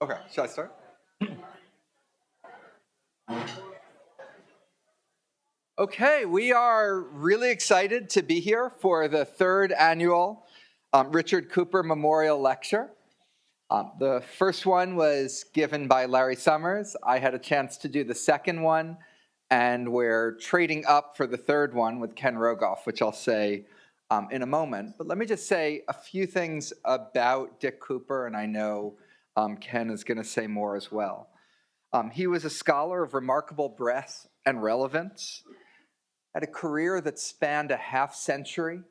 Okay, should I start? Okay, we are really excited to be here for the third annual Richard Cooper Memorial Lecture. The first one was given by Larry Summers. I had a chance to do the second one, and we're trading up for the third one with Ken Rogoff, which I'll say in a moment. But let me just say a few things about Dick Cooper, and I know Ken is going to say more as well. He was a scholar of remarkable breadth and relevance, had a career that spanned a half century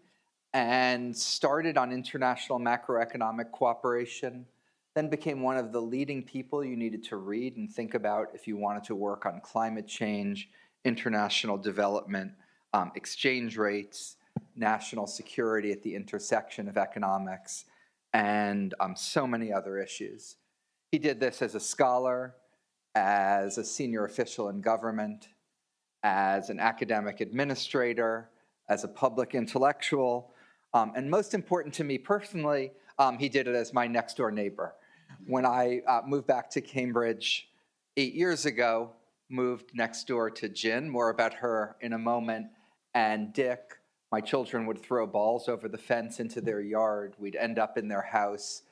and started on international macroeconomic cooperation, then became one of the leading people you needed to read and think about if you wanted to work on climate change, international development, exchange rates, national security at the intersection of economics, and so many other issues. He did this as a scholar, as a senior official in government, as an academic administrator, as a public intellectual, and most important to me personally, he did it as my next door neighbor. When I moved back to Cambridge 8 years ago, moved next door to Jen, more about her in a moment, and Dick, my children would throw balls over the fence into their yard. We'd end up in their house,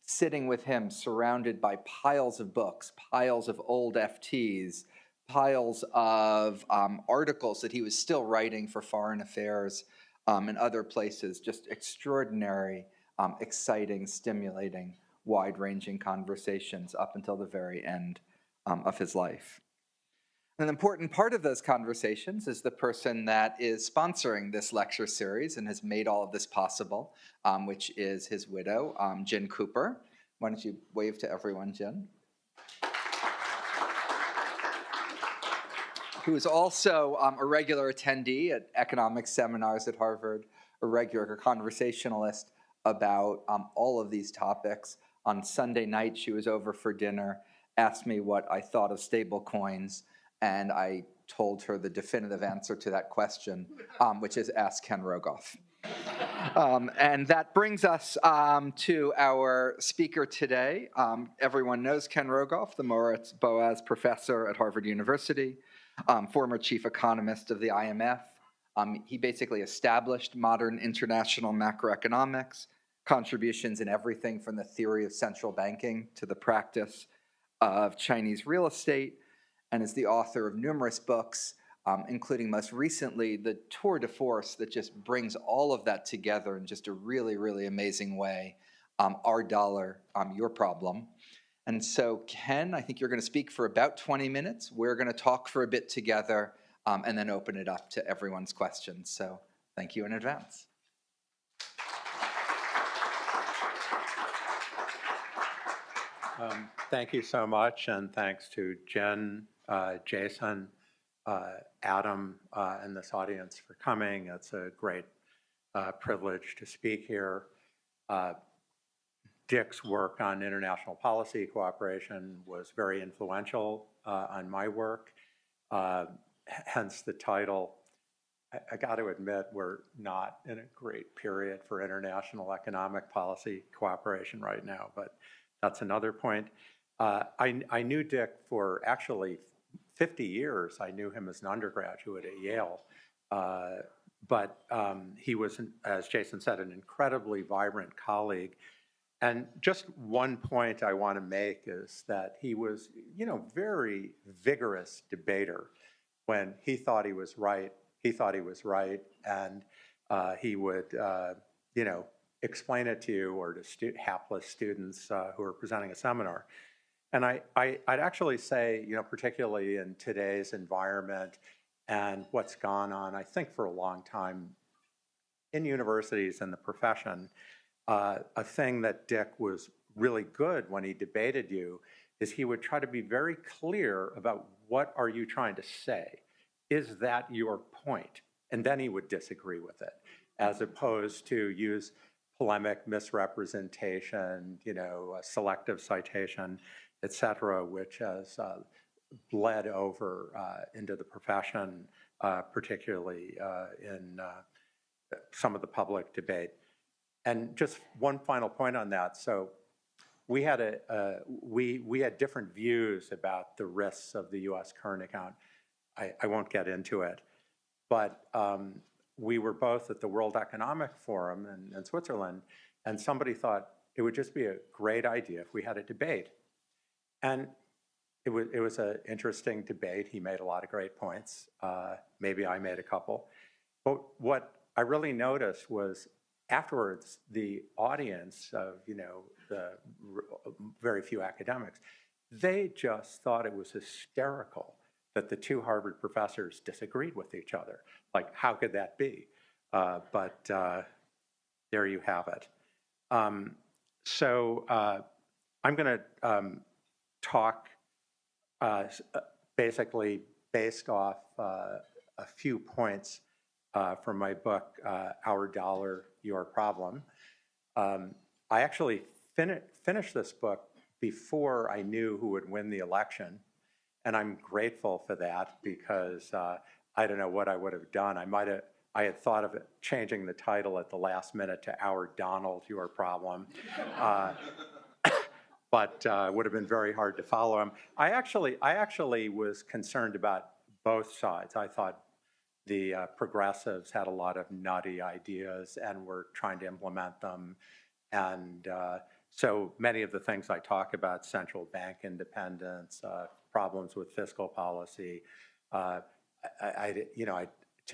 sitting with him surrounded by piles of books, piles of old FTs, piles of articles that he was still writing for Foreign Affairs and other places, just extraordinary, exciting, stimulating, wide-ranging conversations up until the very end of his life. An important part of those conversations is the person that is sponsoring this lecture series and has made all of this possible, which is his widow, Jen Cooper. Why don't you wave to everyone, Jen? Who is also a regular attendee at economics seminars at Harvard, a regular conversationalist about all of these topics. On Sunday night, she was over for dinner, asked me what I thought of stable coins, and I told her the definitive answer to that question, which is ask Ken Rogoff. And that brings us to our speaker today. Everyone knows Ken Rogoff, the Maurits Boas Professor at Harvard University, former chief economist of the IMF. He basically established modern international macroeconomics, contributions in everything from the theory of central banking to the practice of Chinese real estate, and is the author of numerous books, including most recently the tour de force that just brings all of that together in just a really, really amazing way. Our Dollar, Your Problem. And so, Ken, I think you're going to speak for about 20 minutes. We're going to talk for a bit together and then open it up to everyone's questions. So thank you in advance. Thank you so much, and thanks to Jen, Jason, Adam, and this audience for coming. It's a great privilege to speak here. Dick's work on international policy cooperation was very influential on my work, hence the title. I got to admit, we're not in a great period for international economic policy cooperation right now, but that's another point. I knew Dick for actually 50 years. I knew him as an undergraduate at Yale, but he was, as Jason said, an incredibly vibrant colleague. And just one point I want to make is that he was, very vigorous debater. When he thought he was right, and he would, explain it to you or to hapless students who are presenting a seminar. And I'd actually say, particularly in today's environment and what's gone on, I think for a long time in universities and the profession, a thing that Dick was really good when he debated you is he would try to be very clear about what are you trying to say. Is that your point? And then he would disagree with it, as opposed to use polemic misrepresentation, selective citation, et cetera, which has bled over into the profession, particularly in some of the public debate. And just one final point on that. So we had different views about the risks of the U.S. current account. I won't get into it, but we were both at the World Economic Forum in Switzerland, and somebody thought it would just be a great idea if we had a debate. And it was an interesting debate. He made a lot of great points. Maybe I made a couple. But what I really noticed was afterwards, the audience of, the very few academics, they just thought it was hysterical that the two Harvard professors disagreed with each other. Like, how could that be? But there you have it. So I'm going to talk basically based off a few points from my book, Our Dollar, Your Problem. I actually finished this book before I knew who would win the election. And I'm grateful for that because I don't know what I would have done. I had thought of changing the title at the last minute to Our Donald, Your Problem. But it would have been very hard to follow him. I actually was concerned about both sides. I thought the progressives had a lot of nutty ideas and were trying to implement them. And so many of the things I talk about, central bank independence, problems with fiscal policy, to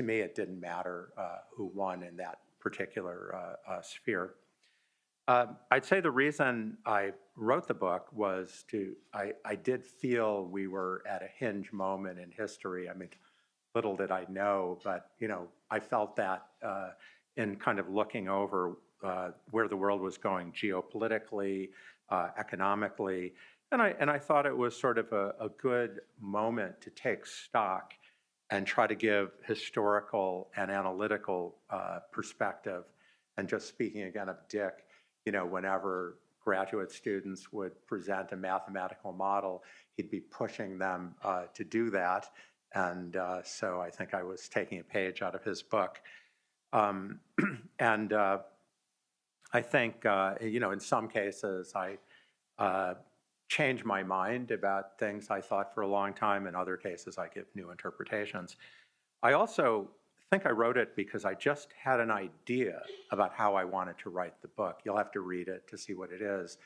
me, it didn't matter who won in that particular sphere. I'd say the reason I wrote the book was I did feel we were at a hinge moment in history. I mean, little did I know, but I felt that in kind of looking over where the world was going geopolitically, economically, and I thought it was sort of a good moment to take stock and try to give historical and analytical perspective. And just speaking again of Dick, whenever graduate students would present a mathematical model, he'd be pushing them to do that. And so I think I was taking a page out of his book. And I think, in some cases, I change my mind about things I thought for a long time. In other cases, I give new interpretations. I also think I wrote it because I just had an idea about how I wanted to write the book. You'll have to read it to see what it is.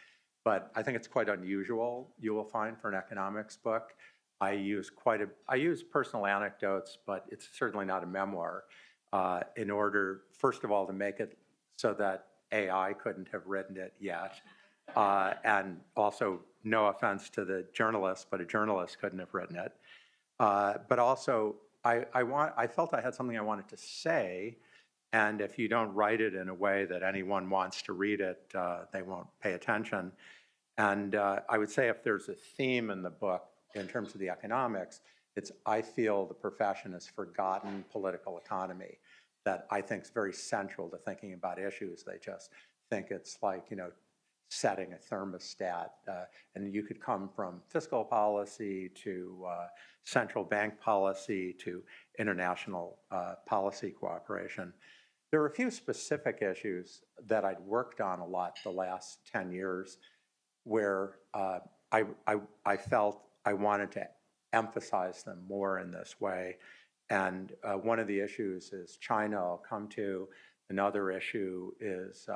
But I think it's quite unusual, you will find, for an economics book. I use personal anecdotes, but it's certainly not a memoir, in order, first of all, to make it so that AI couldn't have written it yet. And also, no offense to the journalist, but a journalist couldn't have written it. But also, I felt I had something I wanted to say, and if you don't write it in a way that anyone wants to read it, they won't pay attention. And I would say if there's a theme in the book in terms of the economics, it's I feel the profession has forgotten political economy, that I think is very central to thinking about issues. They just think it's like, setting a thermostat. And you could come from fiscal policy to central bank policy to international policy cooperation. There are a few specific issues that I'd worked on a lot the last 10 years where I felt I wanted to emphasize them more in this way. And one of the issues is China, I'll come to. Another issue is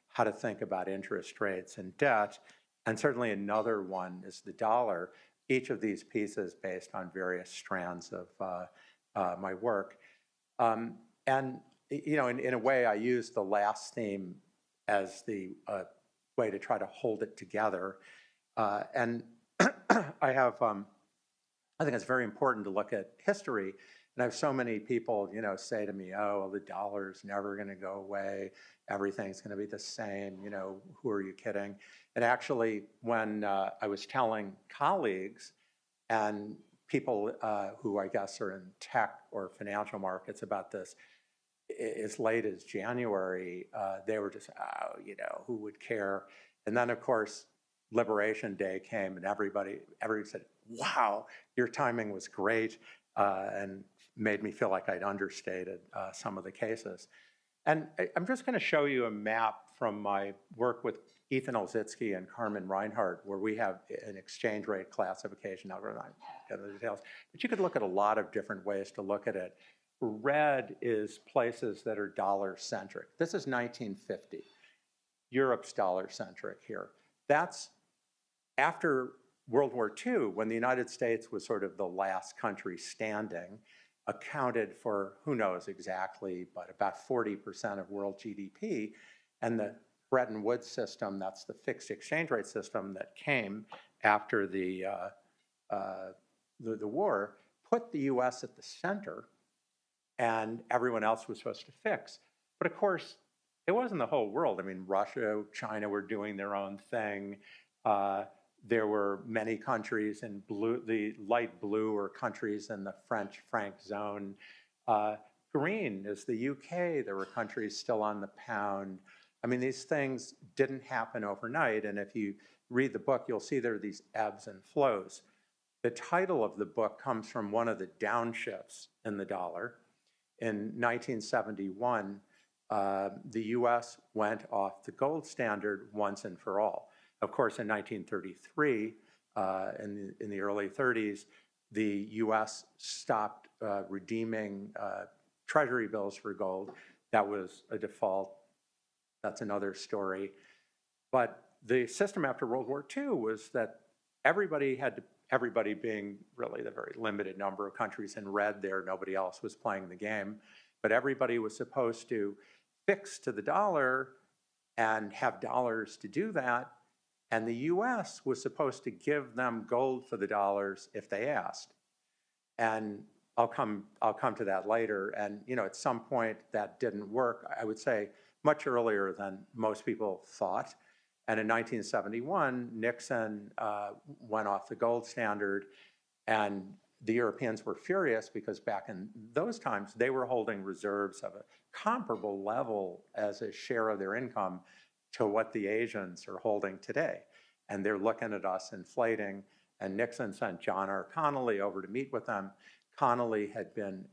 how to think about interest rates and debt. And certainly another one is the dollar. Each of these pieces based on various strands of my work. And, in a way, I use the last theme as the way to try to hold it together. And I think it's very important to look at history. And I have so many people, say to me, oh, well, the dollar's never going to go away. Everything's going to be the same. Who are you kidding? And actually, when I was telling colleagues and people who I guess are in tech or financial markets about this, as late as January, they were just, oh, who would care? And then, of course, Liberation Day came and everybody said, wow, your timing was great, and made me feel like I'd understated some of the cases. And I'm just going to show you a map from my work with Ethan Olszewski and Carmen Reinhardt, where we have an exchange rate classification algorithm. I won't get into the details, but you could look at a lot of different ways to look at it. Red is places that are dollar-centric. This is 1950. Europe's dollar-centric here. That's after World War II, when the United States was sort of the last country standing, accounted for, who knows exactly, but about 40% of world GDP. And the Bretton Woods system, that's the fixed exchange rate system that came after the war, put the US at the center, and everyone else was supposed to fix. But of course, it wasn't the whole world. I mean, Russia, China were doing their own thing. There were many countries in blue, the light blue are countries in the French franc zone. Green is the UK. There were countries still on the pound. I mean, these things didn't happen overnight. And if you read the book, you'll see there are these ebbs and flows. The title of the book comes from one of the downshifts in the dollar. In 1971, the US went off the gold standard once and for all. Of course, in 1933, in the early 30s, the US stopped redeeming treasury bills for gold. That was a default. That's another story. But the system after World War II was that everybody being really the very limited number of countries in red there, nobody else was playing the game, but everybody was supposed to fix to the dollar and have dollars to do that. And the US was supposed to give them gold for the dollars if they asked. And I'll come to that later. And at some point that didn't work, I would say much earlier than most people thought. And in 1971, Nixon went off the gold standard, and the Europeans were furious because back in those times, they were holding reserves of a comparable level as a share of their income to what the Asians are holding today. And they're looking at us inflating, and Nixon sent John R. Connally over to meet with them. Connally had been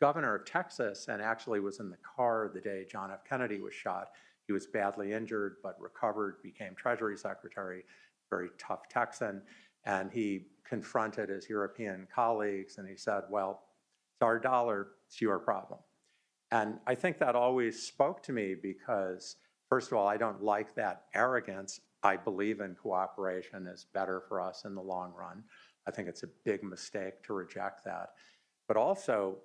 governor of Texas and actually was in the car the day John F. Kennedy was shot. He was badly injured, but recovered, became Treasury Secretary, very tough Texan. And he confronted his European colleagues and he said, well, it's our dollar, it's your problem. And I think that always spoke to me because, first of all, I don't like that arrogance. I believe in cooperation is better for us in the long run. I think it's a big mistake to reject that. But also,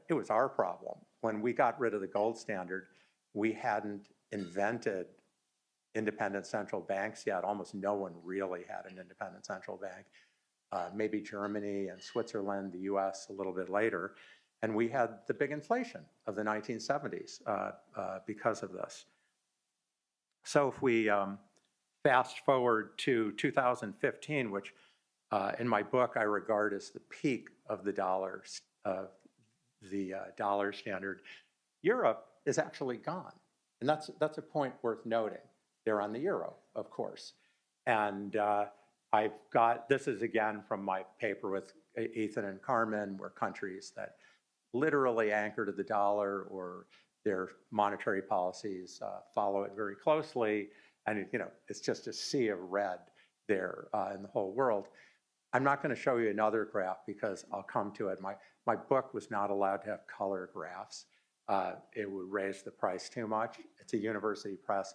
it was our problem. When we got rid of the gold standard, we hadn't invented independent central banks yet. Almost no one really had an independent central bank. Maybe Germany and Switzerland, the US a little bit later. And we had the big inflation of the 1970s because of this. So if we fast forward to 2015, which in my book I regard as the peak of the dollar standard, Europe is actually gone. And that's a point worth noting. They're on the euro, of course. And I've got, this is again from my paper with Ethan and Carmen, where countries that literally anchor to the dollar or their monetary policies follow it very closely. And it's just a sea of red there in the whole world. I'm not going to show you another graph because I'll come to it. My book was not allowed to have color graphs. It would raise the price too much. It's a university press.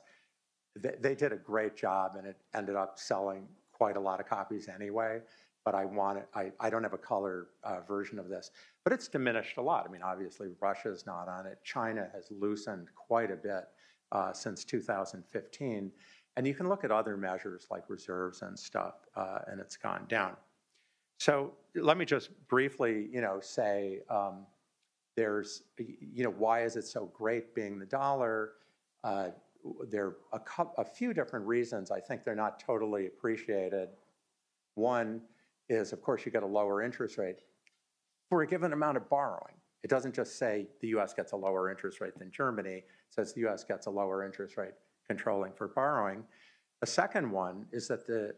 They did a great job, and it ended up selling quite a lot of copies anyway. But I don't have a color version of this. But it's diminished a lot. I mean, obviously, Russia's not on it. China has loosened quite a bit since 2015. And you can look at other measures like reserves and stuff, and it's gone down. So let me just briefly, say there's, why is it so great being the dollar? There are a few different reasons. I think they're not totally appreciated. One is, of course, you get a lower interest rate for a given amount of borrowing. It doesn't just say the US gets a lower interest rate than Germany. It says the US gets a lower interest rate controlling for borrowing. The second one is that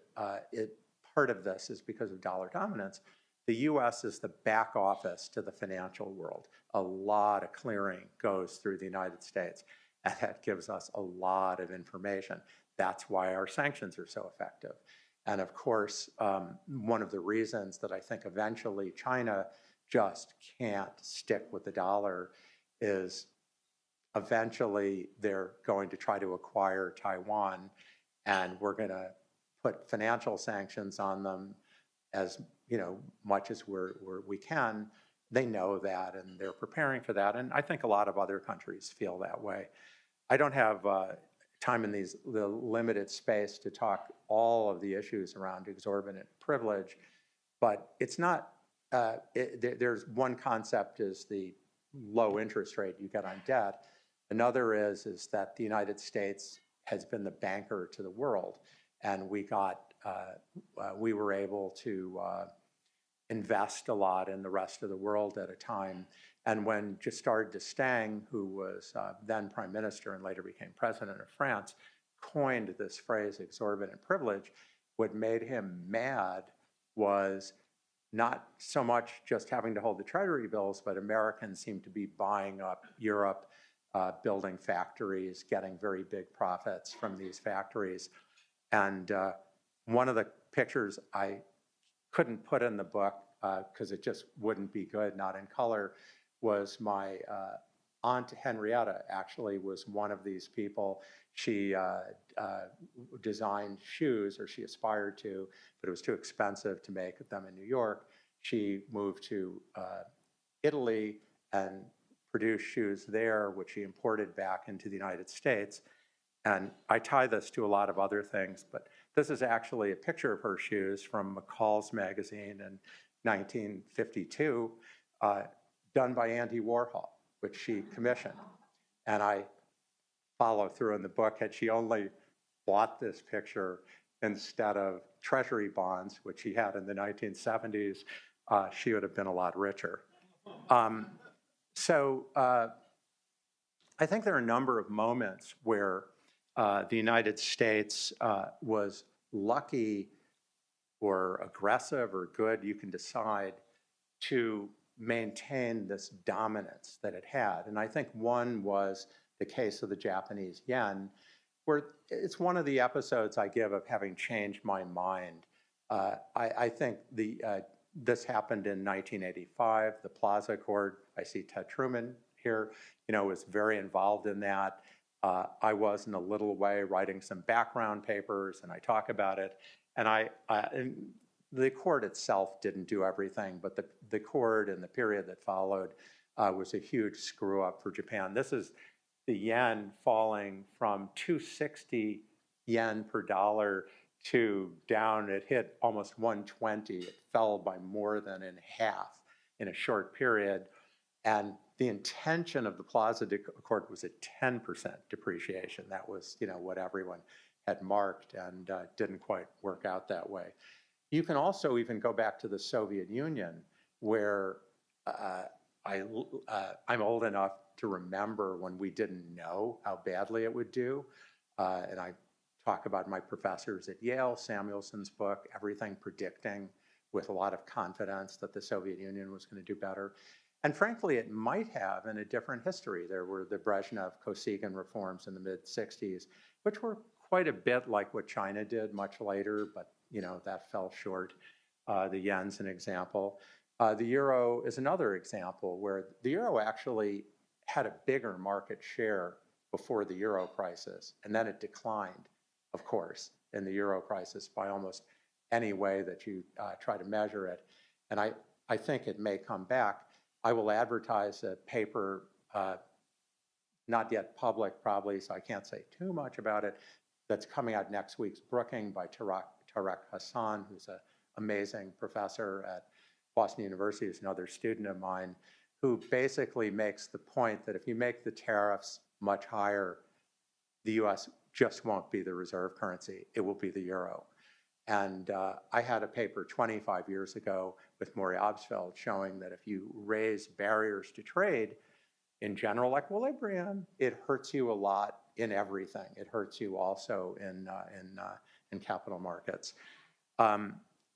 part of this is because of dollar dominance. the US is the back office to the financial world. A lot of clearing goes through the United States, and that gives us a lot of information. That's why our sanctions are so effective. And of course, one of the reasons that I think eventually China just can't stick with the dollar is eventually they're going to try to acquire Taiwan, and we're going to put financial sanctions on them as much as we can. They know that, and they're preparing for that. And I think a lot of other countries feel that way. I don't have time in the limited space to talk all of the issues around exorbitant privilege, but it's not. There's one concept is the low interest rate you get on debt. Another is that the United States has been the banker to the world, and we were able to invest a lot in the rest of the world at a time. And when Giscard d'Estaing, who was then prime minister and later became president of France, coined this phrase exorbitant privilege, what made him mad was not so much just having to hold the treasury bills, but Americans seemed to be buying up Europe, building factories, getting very big profits from these factories. And one of the pictures I couldn't put in the book because it just wouldn't be good, not in color, was my Aunt Henrietta actually was one of these people. She designed shoes, or she aspired to, but it was too expensive to make them in New York. She moved to Italy and produced shoes there, which she imported back into the United States. And I tie this to a lot of other things, but this is actually a picture of her shoes from McCall's magazine in 1952, done by Andy Warhol, which she commissioned. And I follow through in the book, had she only bought this picture instead of treasury bonds, which she had in the 1970s, she would have been a lot richer. So I think there are a number of moments where the United States was lucky or aggressive or good, you can decide, to maintain this dominance that it had. And I think one was the case of the Japanese yen, where it's one of the episodes I give of having changed my mind. I think this happened in 1985, the Plaza Accord. I see Ted Truman here, was very involved in that. I was in a little way writing some background papers, and I talk about it. And the accord itself didn't do everything, but the accord and the period that followed was a huge screw up for Japan. This is the yen falling from 260 yen per dollar to down, it hit almost 120. It fell by more than in half in a short period. And the intention of the Plaza Accord was a 10% depreciation. That was, what everyone had marked, and didn't quite work out that way. You can also even go back to the Soviet Union, where I'm old enough to remember when we didn't know how badly it would do. And I talk about my professors at Yale, Samuelson's book, Everything Predicting, with a lot of confidence that the Soviet Union was going to do better. And frankly, it might have in a different history. There were the Brezhnev-Kosygin reforms in the mid-60s, which were quite a bit like what China did much later, but that fell short. The yen's an example. The euro is another example where the euro actually had a bigger market share before the euro crisis, and then it declined, of course, in the euro crisis by almost any way that you try to measure it. And I think it may come back. I will advertise a paper, not yet public probably, so I can't say too much about it, that's coming out next week's Brookings by Tarek Hassan, who's an amazing professor at Boston University, who's another student of mine, who basically makes the point that if you make the tariffs much higher, the US just won't be the reserve currency, it will be the euro. And I had a paper 25 years ago with Maury Obstfeld showing that if you raise barriers to trade in general equilibrium, it hurts you a lot in everything. It hurts you also in capital markets.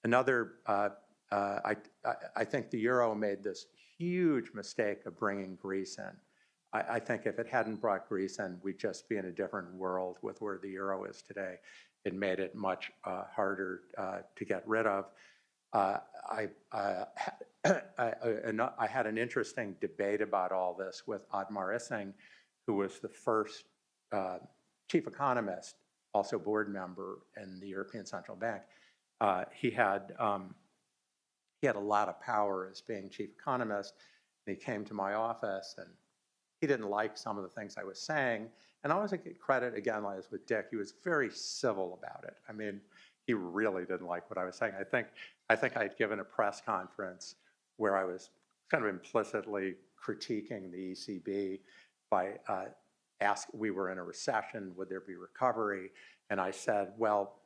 Another I think the euro made this huge mistake of bringing Greece in. I think if it hadn't brought Greece in, we'd just be in a different world with where the euro is today. It made it much harder to get rid of. I had an interesting debate about all this with Maurits C, who was the first chief economist, also board member in the European Central Bank. He had a lot of power as being chief economist. And he came to my office and he didn't like some of the things I was saying. And I always get credit, again, like with Dick, he was very civil about it. I mean, he really didn't like what I was saying. I think I'd given a press conference where I was kind of implicitly critiquing the ECB by we were in a recession, would there be recovery? And I said, well,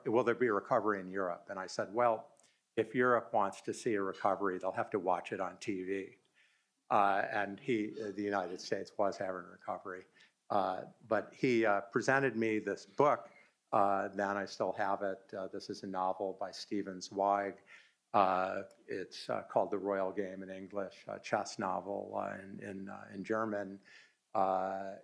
will there be a recovery in Europe? And I said, well, if Europe wants to see a recovery, they'll have to watch it on TV. And the United States was having a recovery. But he presented me this book, then I still have it. This is a novel by Stephen Zweig. It's called The Royal Game in English, a chess novel in German. I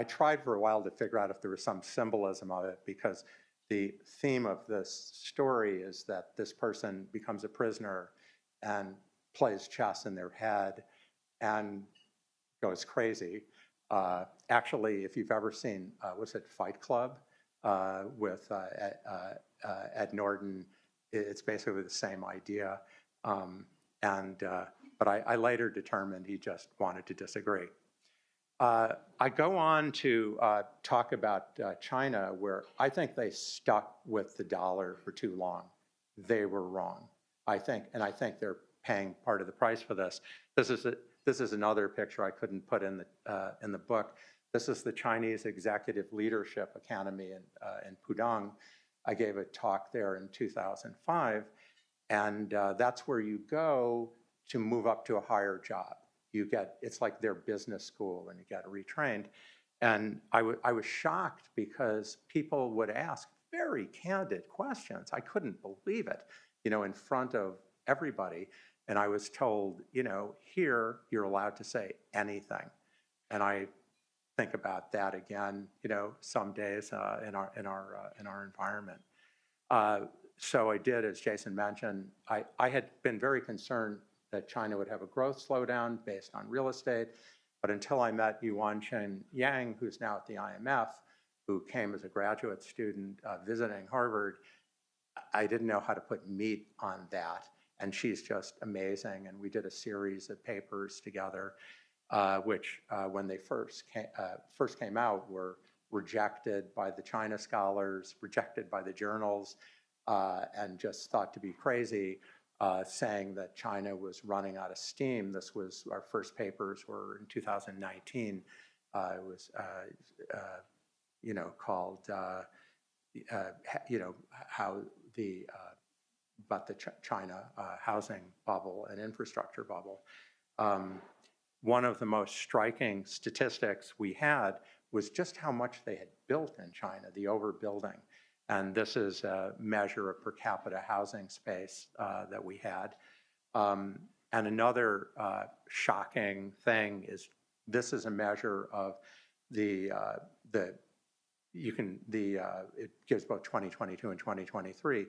tried for a while to figure out if there was some symbolism of it, because the theme of this story is that this person becomes a prisoner and plays chess in their head and goes crazy. Actually, if you've ever seen, was it Fight Club with Ed Norton, it's basically the same idea. But I later determined he just wanted to disagree. I go on to talk about China, where I think they stuck with the dollar for too long. They were wrong, I think, and I think they're paying part of the price for this. This is another picture I couldn't put in the book. This is the Chinese Executive Leadership Academy in Pudong. I gave a talk there in 2005, and that's where you go to move up to a higher job. It's like their business school, and you get retrained. And I was shocked because people would ask very candid questions. I couldn't believe it, in front of everybody. And I was told, here you're allowed to say anything. And I think about that again, some days in our environment. So I did, as Jason mentioned, I had been very concerned that China would have a growth slowdown based on real estate. But until I met Yuan-Chen Yang, who's now at the IMF, who came as a graduate student visiting Harvard, I didn't know how to put meat on that. And she's just amazing. And we did a series of papers together, which when they first came out were rejected by the China scholars, rejected by the journals, and just thought to be crazy, saying that China was running out of steam. Our first papers were in 2019. It was, called, about the China housing bubble and infrastructure bubble. One of the most striking statistics we had was just how much they had built in China, the overbuilding. And this is a measure of per capita housing space that we had. And another shocking thing is this is a measure of it gives both 2022 and 2023,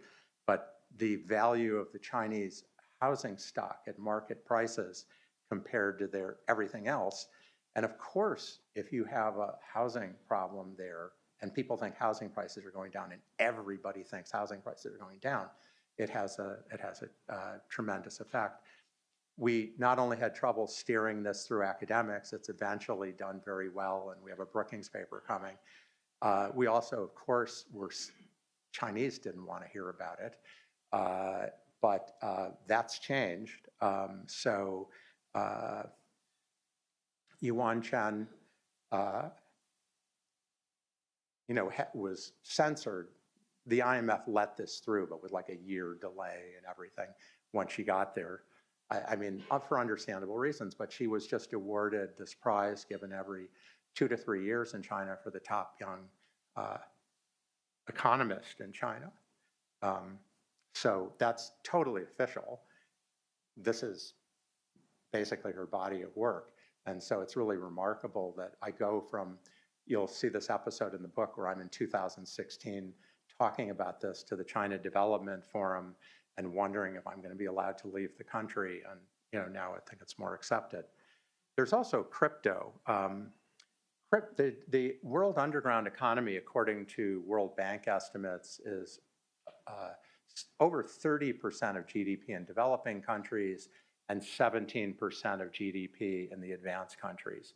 but the value of the Chinese housing stock at market prices compared to their everything else. And of course, if you have a housing problem there, and people think housing prices are going down, and everybody thinks housing prices are going down, it has a tremendous effect. We not only had trouble steering this through academics, it's eventually done very well, and we have a Brookings paper coming. We also, of course, Chinese didn't want to hear about it, but that's changed. So Yuan-Chen was censored. The IMF let this through, but with like a year delay and everything once she got there. I mean, for understandable reasons, but she was just awarded this prize given every 2 to 3 years in China for the top young economist in China. So that's totally official. This is basically her body of work. And so it's really remarkable that I go from, you'll see this episode in the book where I'm in 2016 talking about this to the China Development Forum and wondering if I'm going to be allowed to leave the country. And now I think it's more accepted. There's also crypto. The world underground economy, according to World Bank estimates, is over 30% of GDP in developing countries and 17% of GDP in the advanced countries.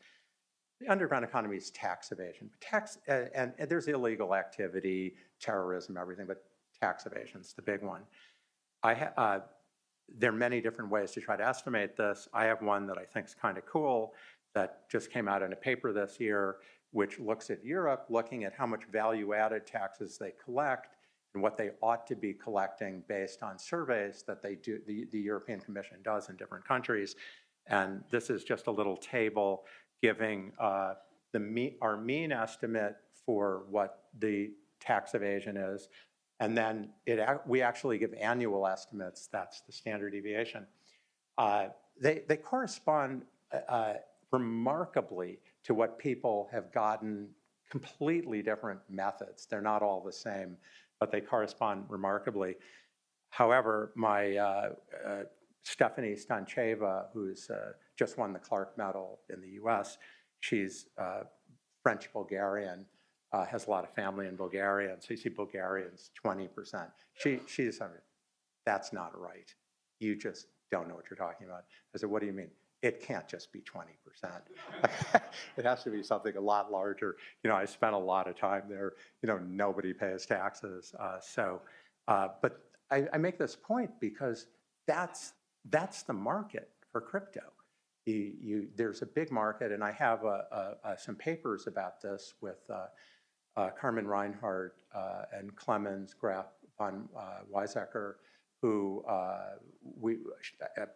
The underground economy is tax evasion. And there's illegal activity, terrorism, everything, but tax evasion is the big one. There are many different ways to try to estimate this. I have one that I think is kind of cool that just came out in a paper this year, which looks at Europe, looking at how much value-added taxes they collect and what they ought to be collecting based on surveys that they do, the European Commission does in different countries. And this is just a little table giving our mean estimate for what the tax evasion is. And then we actually give annual estimates. That's the standard deviation. They correspond remarkably to what people have gotten completely different methods. They're not all the same, but they correspond remarkably. However, my Stephanie Stancheva, who's just won the Clark Medal in the US, she's French-Bulgarian, has a lot of family in Bulgaria, and so you see Bulgarians 20%. She's, that's not right. You just don't know what you're talking about. I said, what do you mean? It can't just be 20%. It has to be something a lot larger. I spent a lot of time there. Nobody pays taxes. But I make this point because that's the market for crypto. There's a big market, and I have some papers about this with Carmen Reinhardt and Clemens Graf von Weizsäcker, who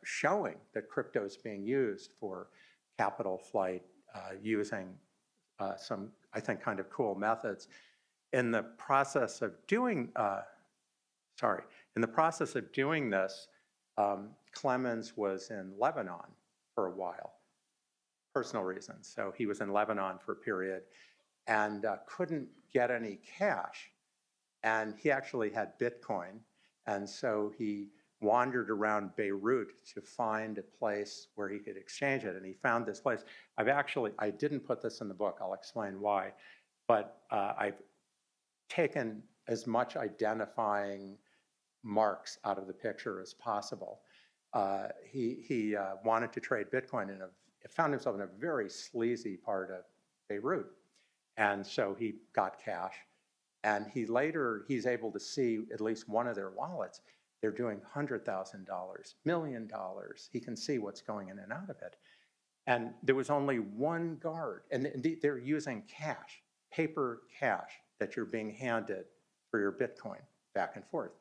showing that crypto is being used for capital flight using some, I think, kind of cool methods. In the process of doing, this, Clemens was in Lebanon for a while, personal reasons. So he was in Lebanon for a period and couldn't get any cash. And he actually had Bitcoin. And so he wandered around Beirut to find a place where he could exchange it. And he found this place. I didn't put this in the book. I'll explain why. But I've taken as much identifying marks out of the picture as possible. He wanted to trade Bitcoin and found himself in a very sleazy part of Beirut. And so he got cash. And he's able to see at least one of their wallets. They're doing $100,000, $1 million. He can see what's going in and out of it. And there was only one guard. And they're using cash, paper cash that you're being handed for your Bitcoin back and forth.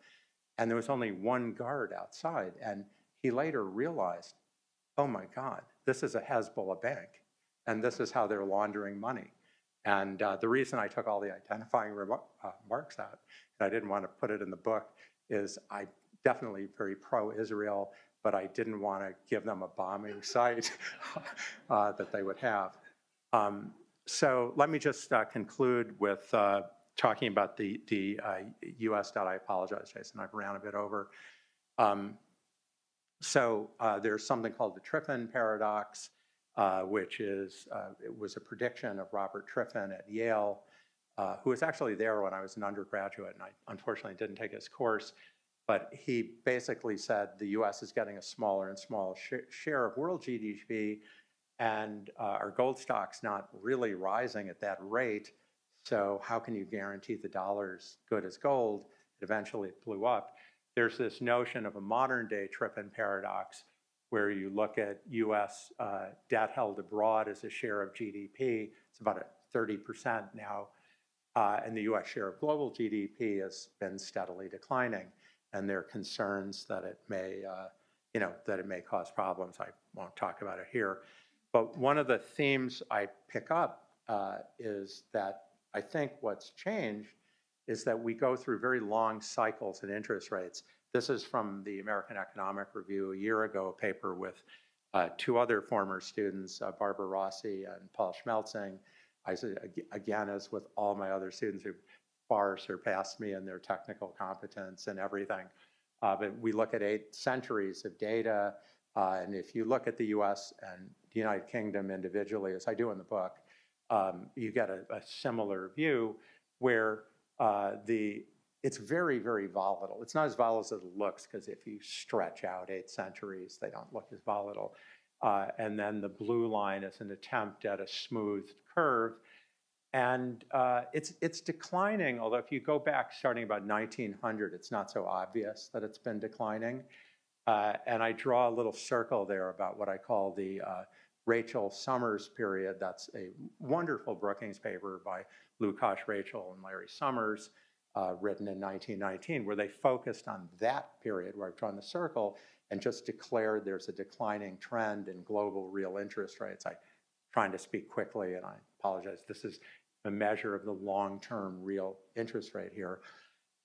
And there was only one guard outside. And he later realized, oh my God, this is a Hezbollah bank. And this is how they're laundering money. And the reason I took all the identifying marks out, and I didn't want to put it in the book, is I definitely very pro-Israel, but I didn't want to give them a bombing site that they would have. So let me just conclude with talking about the US data. I apologize, Jason, I've ran a bit over. There's something called the Triffin paradox, which it was a prediction of Robert Triffin at Yale, who was actually there when I was an undergraduate, and I unfortunately didn't take his course. But he basically said the US is getting a smaller and smaller share of world GDP, and our gold stock's not really rising at that rate. So how can you guarantee the dollar's good as gold? Eventually it blew up. There's this notion of a modern day Triffin paradox, where you look at US debt held abroad as a share of GDP. It's about 30% now. And the US share of global GDP has been steadily declining. And there are concerns that it may, that it may cause problems. I won't talk about it here. But one of the themes I pick up is that I think what's changed is that we go through very long cycles in interest rates. This is from the American Economic Review a year ago, a paper with two other former students, Barbara Rossi and Paul Schmelzing. I said, again, as with all my other students who far surpassed me in their technical competence and everything. But we look at 8 centuries of data, and if you look at the US and the United Kingdom individually, as I do in the book, you get a similar view where it's very, very volatile. It's not as volatile as it looks, because if you stretch out 8 centuries, they don't look as volatile. And then the blue line is an attempt at a smooth curve. And it's declining, although if you go back starting about 1900, it's not so obvious that it's been declining. And I draw a little circle there about what I call the Rachel Summers period. That's a wonderful Brookings paper by Lukasz Rachel and Larry Summers, written in 1919, where they focused on that period where I've drawn the circle and just declared there's a declining trend in global real interest rates. I'm trying to speak quickly, and I apologize. This is a measure of the long-term real interest rate here.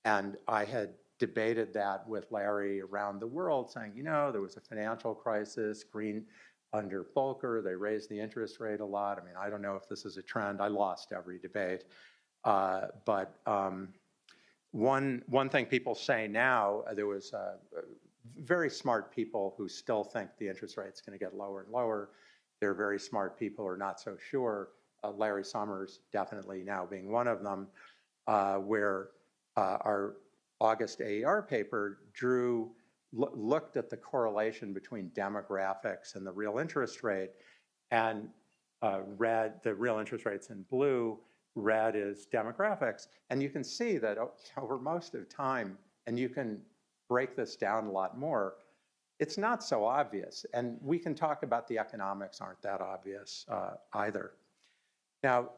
And I had debated that with Larry around the world, saying, you know, there was a financial crisis, Green under Volcker, they raised the interest rate a lot. I mean, I don't know if this is a trend. I lost every debate. But one thing people say now, there was very smart people who still think the interest rate's going to get lower and lower. There are very smart people who are not so sure. Larry Summers definitely now being one of them, where our August AER paper looked at the correlation between demographics and the real interest rate, and red, the real interest rate's in blue, red is demographics. And you can see that over most of time, and you can break this down a lot more, it's not so obvious. And we can talk about the economics aren't that obvious either. Now,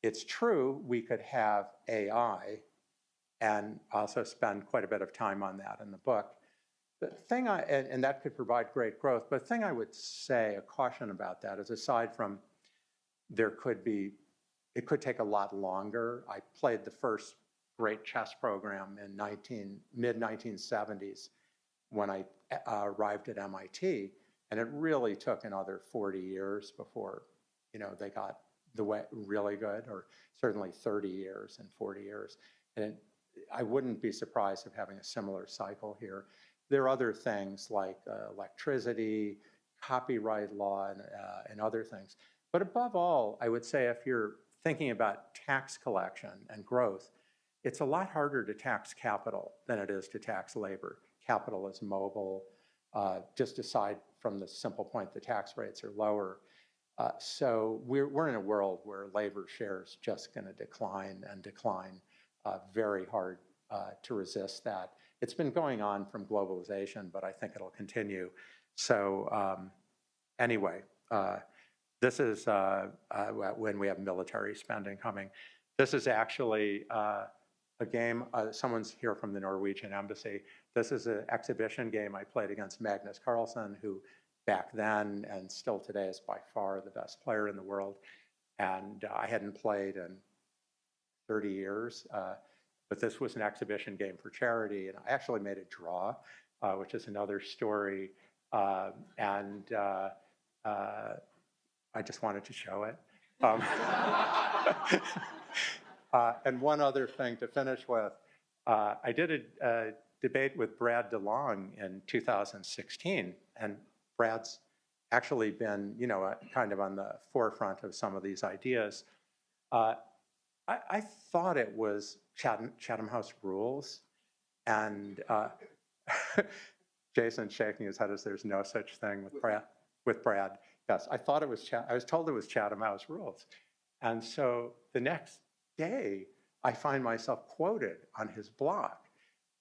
it's true we could have AI, and also spend quite a bit of time on that in the book. The thing and that could provide great growth, but the thing I would say, a caution about that is, aside from it could take a lot longer. I played the first great chess program in mid-1970s when I arrived at MIT, and it really took another 40 years before, you know, they got the way really good, or certainly 30 years and 40 years. And I wouldn't be surprised of having a similar cycle here. There are other things like electricity, copyright law, and other things. But above all, I would say if you're thinking about tax collection and growth, it's a lot harder to tax capital than it is to tax labor. Capital is mobile, just aside from the simple point the tax rates are lower. So we're in a world where labor share is just going to decline and decline. Very hard to resist that. It's been going on from globalization, but I think it'll continue. So anyway, this is when we have military spending coming. This is actually a game, someone's here from the Norwegian embassy. This is an exhibition game I played against Magnus Carlsen, who back then and still today is by far the best player in the world. And I hadn't played in 30 years, but this was an exhibition game for charity, and I actually made a draw, which is another story. I just wanted to show it. And one other thing to finish with, I did a debate with Brad DeLong in 2016, and Brad's actually been, you know, kind of on the forefront of some of these ideas. I thought it was Chatham House rules, and Jason's shaking his head as there's no such thing with Brad. Yes, I thought it was, I was told it was Chatham House rules. And so the next day, I find myself quoted on his blog.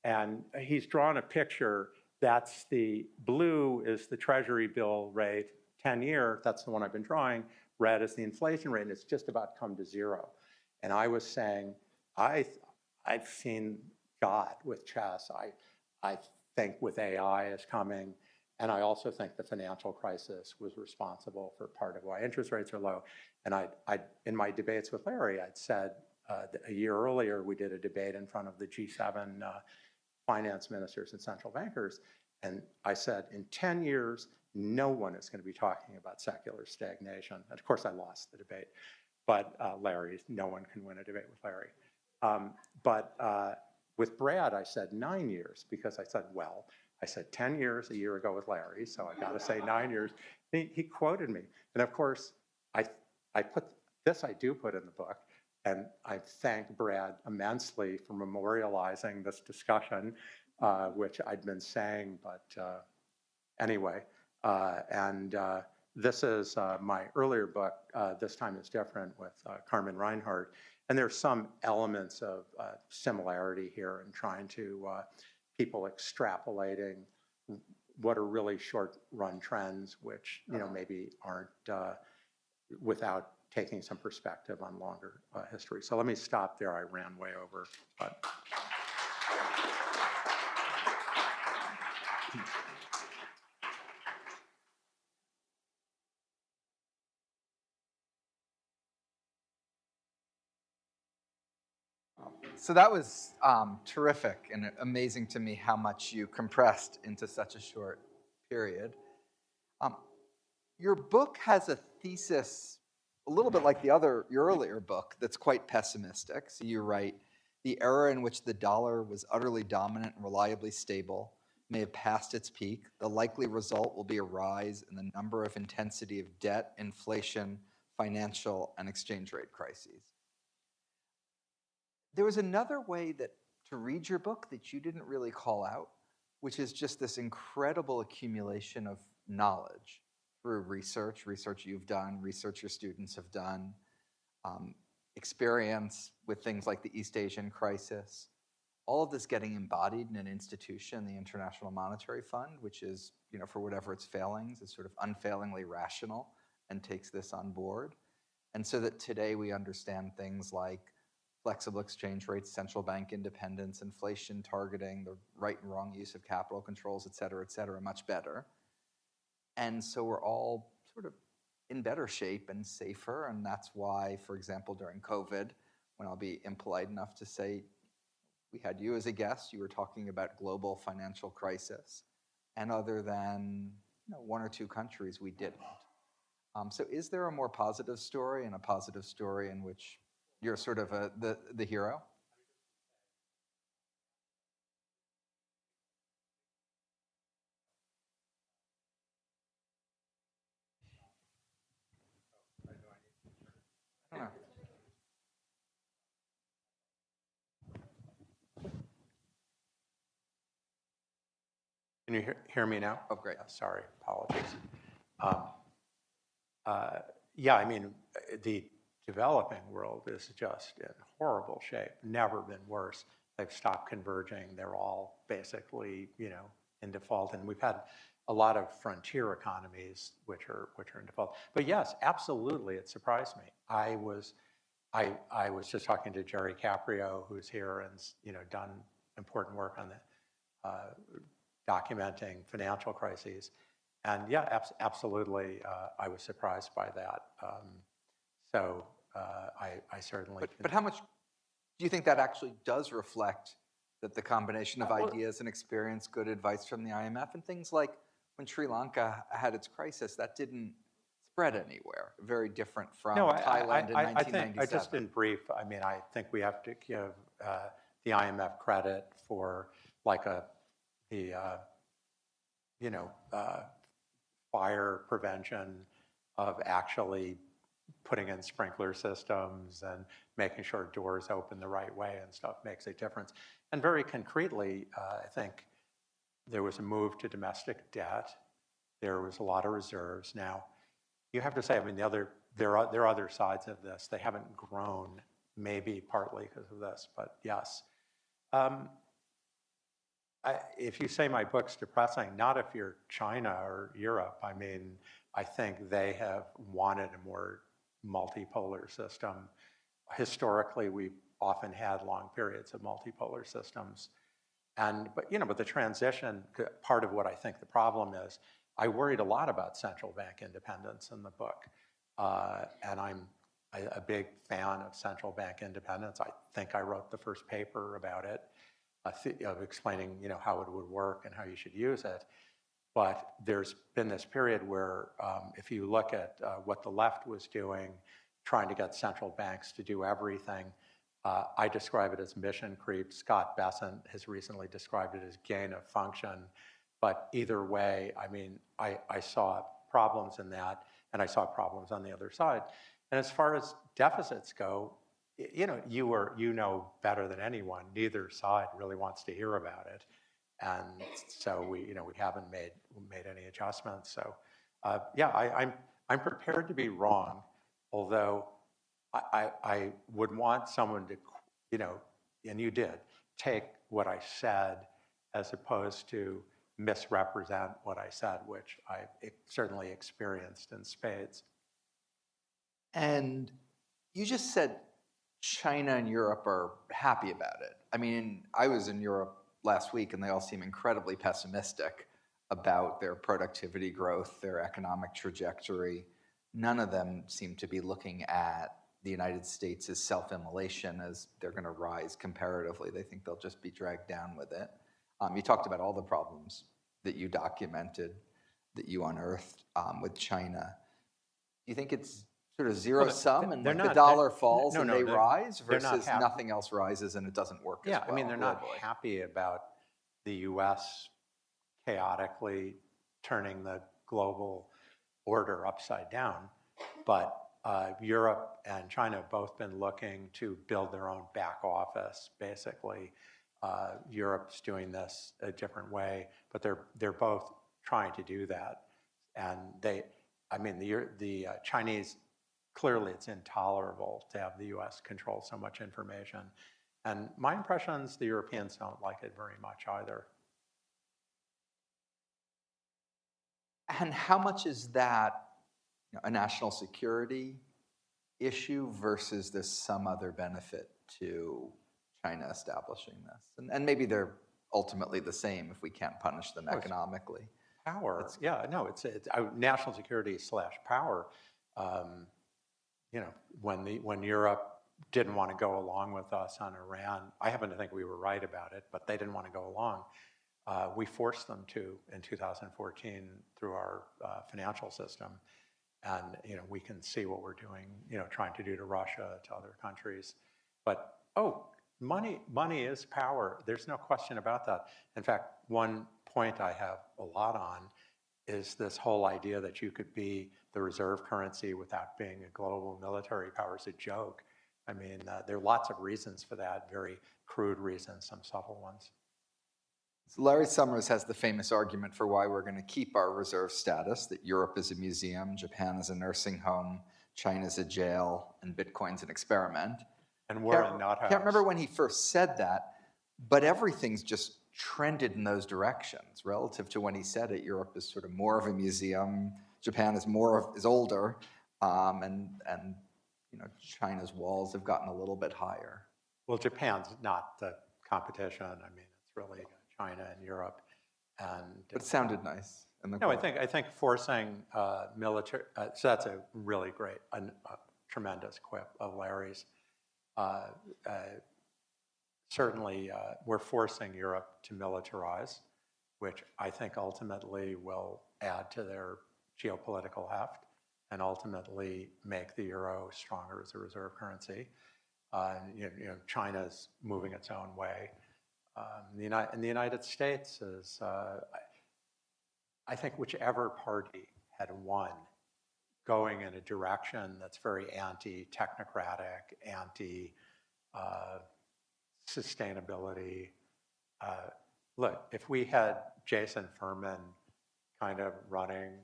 And he's drawn a picture. That's the blue is the Treasury bill rate, 10-year, that's the one I've been drawing. Red is the inflation rate, and it's just about come to zero. And I was saying, I've seen God with chess. I think with AI is coming. And I also think the financial crisis was responsible for part of why interest rates are low. And in my debates with Larry, I'd said a year earlier, we did a debate in front of the G7 finance ministers and central bankers. And I said, in 10 years, no one is going to be talking about secular stagnation. And of course, I lost the debate. But Larry, no one can win a debate with Larry. With Brad, I said 9 years because I said, well, I said 10 years a year ago with Larry, so I got to say 9 years. He quoted me. And of course, I put this, I do put in the book. And I thank Brad immensely for memorializing this discussion, which I'd been saying, but anyway. This is my earlier book, This Time is Different, with Carmen Reinhardt. And there's some elements of similarity here in trying to, people extrapolating what are really short-run trends, which maybe aren't without taking some perspective on longer history. So let me stop there. I ran way over. But. So that was terrific and amazing to me how much you compressed into such a short period. Your book has a thesis a little bit like your earlier book that's quite pessimistic. So you write, the era in which the dollar was utterly dominant and reliably stable may have passed its peak. The likely result will be a rise in the number of intensity of debt, inflation, financial, and exchange rate crises. There was another way to read your book that you didn't really call out, which is just this incredible accumulation of knowledge through research you've done, research your students have done, experience with things like the East Asian crisis, all of this getting embodied in an institution, the International Monetary Fund, which is, for whatever its failings, is sort of unfailingly rational and takes this on board. And so that today we understand things like flexible exchange rates, central bank independence, inflation targeting, the right and wrong use of capital controls, et cetera, much better. And so we're all sort of in better shape and safer. And that's why, for example, during COVID, when I'll be impolite enough to say, we had you as a guest, you were talking about global financial crisis. And other than one or two countries, we didn't. So is there a more positive story, and a positive story in which you're sort of the hero? I don't know. Can you hear me now? Oh, great. Sorry, apologies. Yeah, I mean, the developing world is just in horrible shape, never been worse. They've stopped converging. They're all basically, in default. And we've had a lot of frontier economies which are in default. But yes, absolutely, it surprised me. I was just talking to Jerry Caprio, who's here and done important work on the documenting financial crises. And yeah, absolutely, I was surprised by that. I certainly. But how much do you think that actually does reflect that the combination of ideas and experience, good advice from the IMF, and things like when Sri Lanka had its crisis, that didn't spread anywhere, very different from Thailand in 1997. I just in brief, I mean, I think we have to give the IMF credit for the fire prevention of actually putting in sprinkler systems and making sure doors open the right way and stuff makes a difference. And very concretely, I think there was a move to domestic debt. There was a lot of reserves. Now, you have to say, I mean, there are other sides of this. They haven't grown, maybe partly because of this, but yes. If you say my book's depressing, not if you're China or Europe. I mean, I think they have wanted a more multipolar system. Historically, we've often had long periods of multipolar systems. But the transition, part of what I think the problem is, I worried a lot about central bank independence in the book. And I'm a big fan of central bank independence. I think I wrote the first paper about it. of explaining, how it would work and how you should use it. But there's been this period where if you look at what the left was doing, trying to get central banks to do everything, I describe it as mission creep. Scott Bessent has recently described it as gain of function. But either way, I mean, I saw problems in that, and I saw problems on the other side. And as far as deficits go, you know better than anyone, neither side really wants to hear about it. And so we haven't made any adjustments. So yeah, I'm prepared to be wrong, although I would want someone to, and you did, take what I said as opposed to misrepresent what I said, which I certainly experienced in spades. And you just said China and Europe are happy about it. I mean, I was in Europe last week and they all seem incredibly pessimistic about their productivity growth, their economic trajectory. None of them seem to be looking at the United States as self-immolation, as they're going to rise comparatively. They think they'll just be dragged down with it. You talked about all the problems that you documented, that you unearthed with China. Do you think it's sort of zero sum and like the dollar falls and they rise versus nothing else rises and it doesn't work as well? Yeah, I mean, they're not globally happy about the US chaotically turning the global order upside down, but Europe and China have both been looking to build their own back office, basically. Europe's doing this a different way, but they're both trying to do that. And the Chinese, clearly it's intolerable to have the US control so much information. And my impression is the Europeans don't like it very much either. And how much is that a national security issue versus there's some other benefit to China establishing this? And maybe they're ultimately the same if we can't punish them economically. Power, it's national security / power. When Europe didn't want to go along with us on Iran, I happen to think we were right about it, but they didn't want to go along. We forced them to in 2014 through our financial system. And we can see what we're doing, trying to do to Russia, to other countries. But money is power. There's no question about that. In fact, one point I have a lot on is this whole idea that you could be the reserve currency without being a global military power is a joke. I mean, there are lots of reasons for that, very crude reasons, some subtle ones. So Larry Summers has the famous argument for why we're going to keep our reserve status, that Europe is a museum, Japan is a nursing home, China's a jail, and Bitcoin's an experiment. And we're a nut house. Can't remember when he first said that, but everything's just trended in those directions relative to when he said it. Europe is sort of more of a museum, Japan is older, and China's walls have gotten a little bit higher. Well, Japan's not the competition. I mean, it's really China and Europe, and but it sounded nice. No, I think forcing military. So that's a really great, tremendous quip of Larry's. Certainly, we're forcing Europe to militarize, which I think ultimately will add to their geopolitical heft and ultimately make the euro stronger as a reserve currency. China's moving its own way. The United States is, I think whichever party had won, going in a direction that's very anti-technocratic, anti-sustainability. Look, if we had Jason Furman kind of running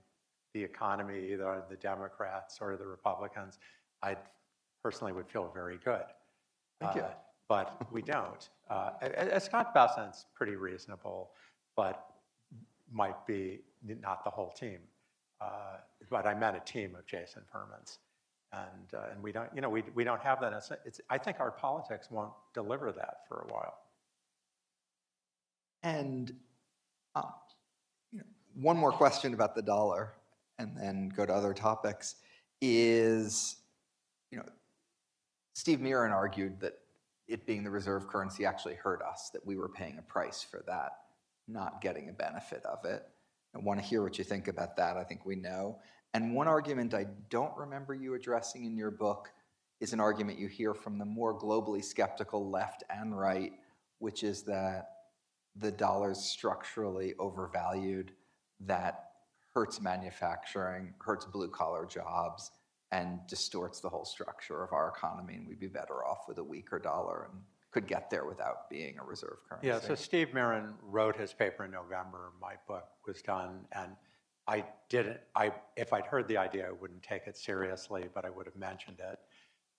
the economy, either the Democrats or the Republicans, I personally would feel very good. Thank you. But we don't. Scott Bessent's pretty reasonable, but might be not the whole team. But I meant a team of Jason Furmans, and we don't, we don't have that. I think our politics won't deliver that for a while. And one more question about the dollar, and then go to other topics. Is Steve Mirren argued that it being the reserve currency actually hurt us, that we were paying a price for that, not getting a benefit of it. I want to hear what you think about that. I think we know. And one argument I don't remember you addressing in your book is an argument you hear from the more globally skeptical left and right, which is that the dollar's structurally overvalued, that hurts manufacturing, hurts blue-collar jobs, and distorts the whole structure of our economy, and we'd be better off with a weaker dollar and could get there without being a reserve currency. Yeah, so Steve Mirren wrote his paper in November. My book was done, and if I'd heard the idea, I wouldn't take it seriously, but I would have mentioned it.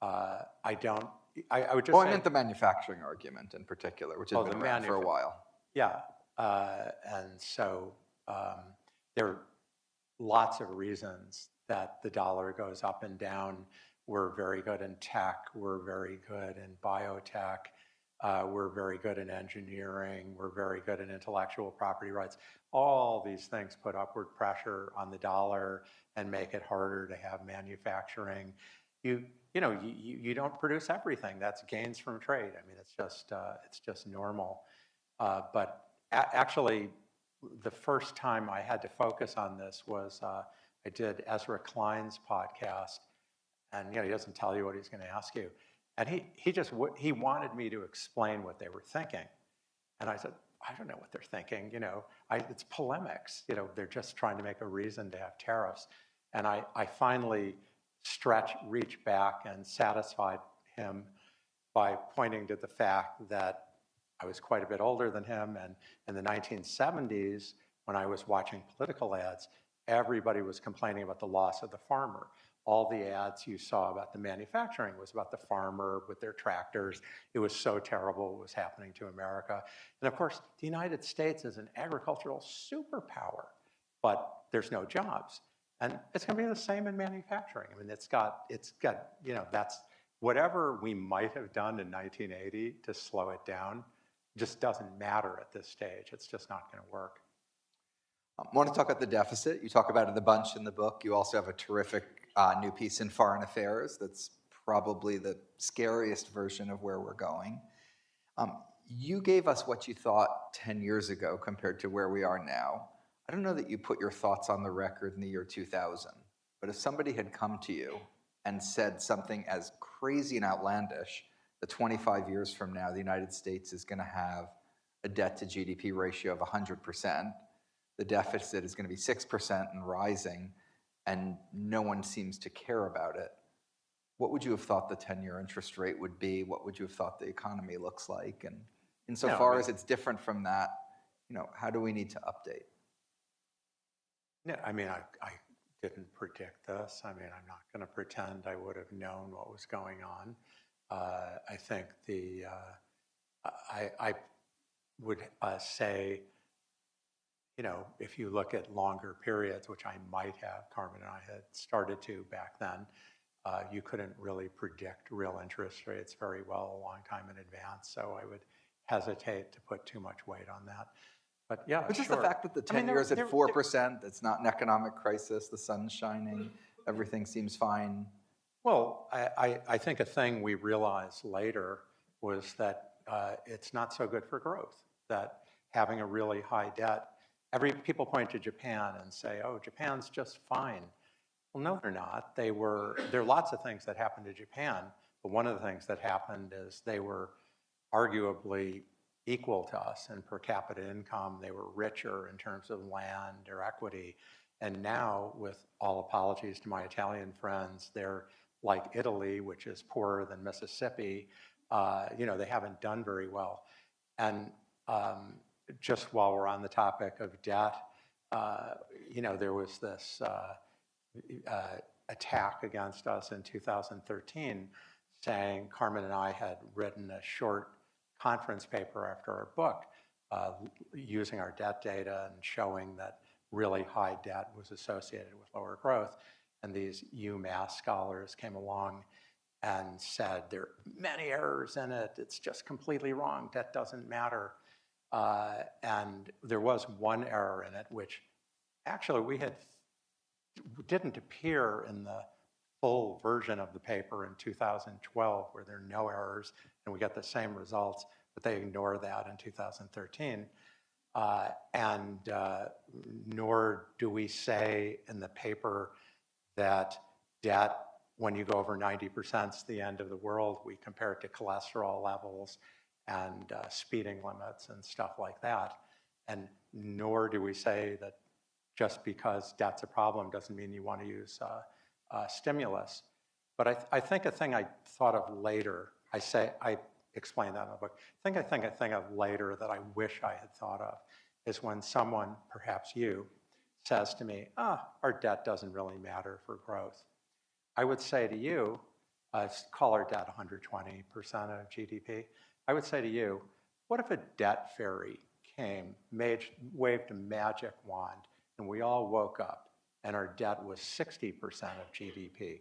I would just say, I meant the manufacturing argument in particular, which has been around for a while. Yeah, and so there are lots of reasons that the dollar goes up and down. We're very good in tech. We're very good in biotech. We're very good in engineering. We're very good in intellectual property rights. All these things put upward pressure on the dollar and make it harder to have manufacturing. You don't produce everything. That's gains from trade. I mean, it's just normal. But actually, the first time I had to focus on this was I did Ezra Klein's podcast, and he doesn't tell you what he's going to ask you, and he wanted me to explain what they were thinking, and I said, I don't know what they're thinking. It's polemics. They're just trying to make a reason to have tariffs, and I finally reached back and satisfied him by pointing to the fact that I was quite a bit older than him, and in the 1970s, when I was watching political ads, everybody was complaining about the loss of the farmer. All the ads you saw about the manufacturing was about the farmer with their tractors. It was so terrible what was happening to America. And of course, the United States is an agricultural superpower, but there's no jobs. And it's going to be the same in manufacturing. I mean, it's got, that's whatever we might have done in 1980 to slow it down just doesn't matter at this stage. It's just not going to work. I want to talk about the deficit. You talk about it a bunch in the book. You also have a terrific new piece in Foreign Affairs that's probably the scariest version of where we're going. You gave us what you thought 10 years ago compared to where we are now. I don't know that you put your thoughts on the record in the year 2000, but if somebody had come to you and said something as crazy and outlandish that 25 years from now, the United States is going to have a debt to GDP ratio of 100%, the deficit is going to be 6% and rising, and no one seems to care about it, what would you have thought the 10-year interest rate would be? What would you have thought the economy looks like? And insofar as it's different from that, how do we need to update? Yeah, I mean, I didn't predict this. I mean, I'm not going to pretend I would have known what was going on. I think I would say, if you look at longer periods, which I might have, Carmen and I had started to back then, you couldn't really predict real interest rates very well a long time in advance. So I would hesitate to put too much weight on that. But yeah, just the fact that the 10 years at 4%, it's not an economic crisis, the sun's shining, everything seems fine. Well, I think a thing we realized later was that it's not so good for growth, that having a really high debt, people point to Japan and say, oh, Japan's just fine. Well, no, they're not. There are lots of things that happened to Japan, but one of the things that happened is they were arguably equal to us in per capita income. They were richer in terms of land or equity. And now, with all apologies to my Italian friends, they're like Italy, which is poorer than Mississippi. They haven't done very well. And just while we're on the topic of debt, there was this attack against us in 2013 saying Carmen and I had written a short conference paper after our book using our debt data and showing that really high debt was associated with lower growth. And these UMass scholars came along and said, there are many errors in it. It's just completely wrong. Debt doesn't matter. And there was one error in it, which actually didn't appear in the full version of the paper in 2012 where there are no errors and we get the same results, but they ignore that in 2013. Nor do we say in the paper that debt, when you go over 90%, is the end of the world. We compare it to cholesterol levels and speeding limits and stuff like that. And nor do we say that just because debt's a problem doesn't mean you want to use stimulus. But I think a thing I thought of later, I explained that in the book, I think of later that I wish I had thought of is when someone, perhaps you, says to me, our debt doesn't really matter for growth. I would say to you, call our debt 120% of GDP. I would say to you, what if a debt fairy came, waved a magic wand, and we all woke up and our debt was 60% of GDP?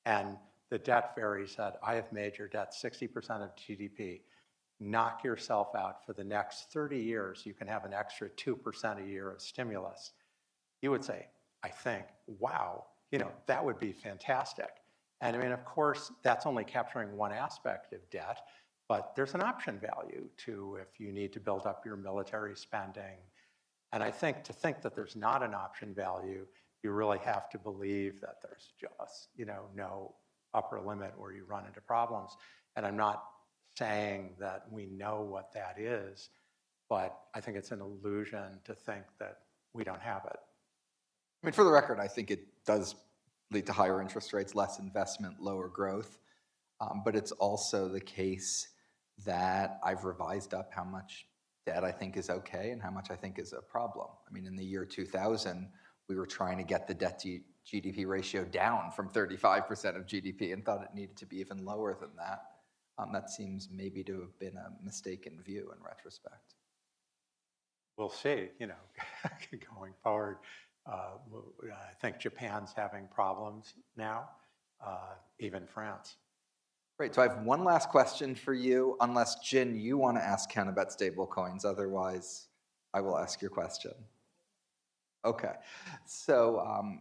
And the debt fairy said, I have made your debt 60% of GDP. Knock yourself out. For the next 30 years, you can have an extra 2% a year of stimulus. You would say, I think, wow, that would be fantastic. And I mean, of course, that's only capturing one aspect of debt, but there's an option value to if you need to build up your military spending. And I think to think that there's not an option value, you really have to believe that there's just, no upper limit where you run into problems. And I'm not saying that we know what that is, but I think it's an illusion to think that we don't have it. I mean, for the record, I think it does lead to higher interest rates, less investment, lower growth. But it's also the case that I've revised up how much debt I think is okay and how much I think is a problem. I mean, in the year 2000, we were trying to get the debt to GDP ratio down from 35% of GDP and thought it needed to be even lower than that. That seems maybe to have been a mistaken view in retrospect. We'll see, going forward. I think Japan's having problems now, even France. Great, so I have one last question for you, unless, Jin, you want to ask Ken about stablecoins. Otherwise, I will ask your question. Okay, so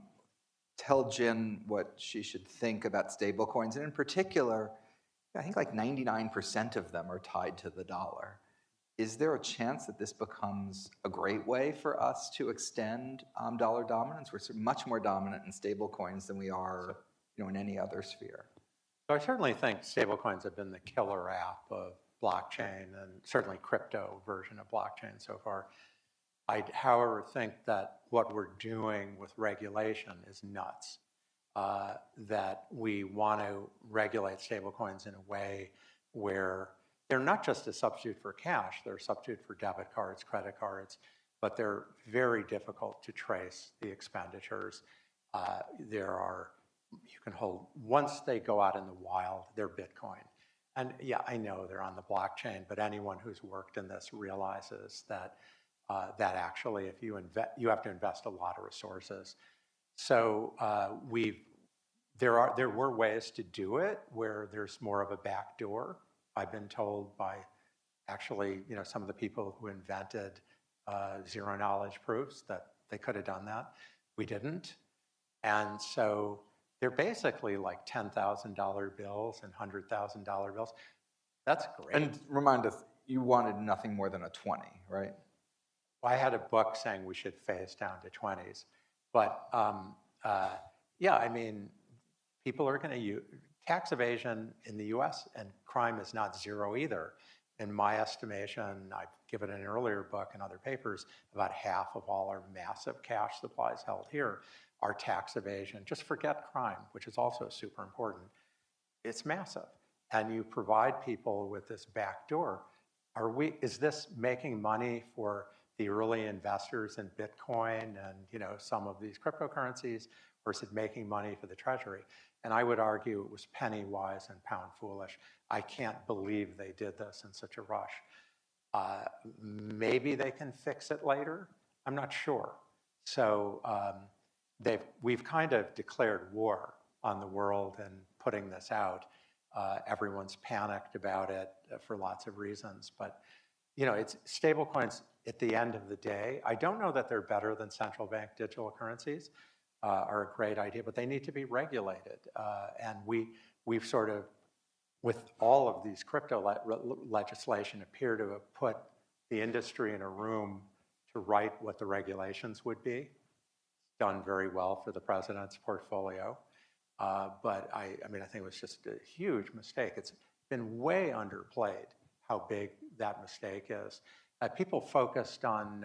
tell Jin what she should think about stablecoins, and in particular, I think like 99% of them are tied to the dollar. Is there a chance that this becomes a great way for us to extend dollar dominance? We're much more dominant in stablecoins than we are, in any other sphere. So I certainly think stablecoins have been the killer app of blockchain and certainly crypto version of blockchain so far. I, however, think that what we're doing with regulation is nuts. That we want to regulate stablecoins in a way where they're not just a substitute for cash, they're a substitute for debit cards, credit cards, but they're very difficult to trace the expenditures. You can hold, once they go out in the wild, they're Bitcoin. And yeah, I know they're on the blockchain, but anyone who's worked in this realizes that that actually, if you have to invest a lot of resources. So there were ways to do it where there's more of a back door. I've been told by actually, some of the people who invented zero knowledge proofs that they could have done that. We didn't. And so they're basically like $10,000 bills and $100,000 bills. That's great. And remind us, you wanted nothing more than a 20, right? Well, I had a book saying we should phase down to 20s. But yeah, I mean, people are going to use tax evasion in the US, and crime is not zero either. In my estimation, I've given an earlier book and other papers, about half of all our massive cash supplies held here are tax evasion. Just forget crime, which is also super important. It's massive. And you provide people with this back door. Is this making money for the early investors in Bitcoin and some of these cryptocurrencies, or is it making money for the Treasury? And I would argue it was penny wise and pound foolish. I can't believe they did this in such a rush. Maybe they can fix it later. I'm not sure. So we've kind of declared war on the world and putting this out. Everyone's panicked about it for lots of reasons. But it's stablecoins at the end of the day. I don't know that they're better than central bank digital currencies, are a great idea, but they need to be regulated. And we've sort of, with all of these crypto legislation, appear to have put the industry in a room to write what the regulations would be. Done very well for the president's portfolio. But I mean, I think it was just a huge mistake. It's been way underplayed how big that mistake is. People focused on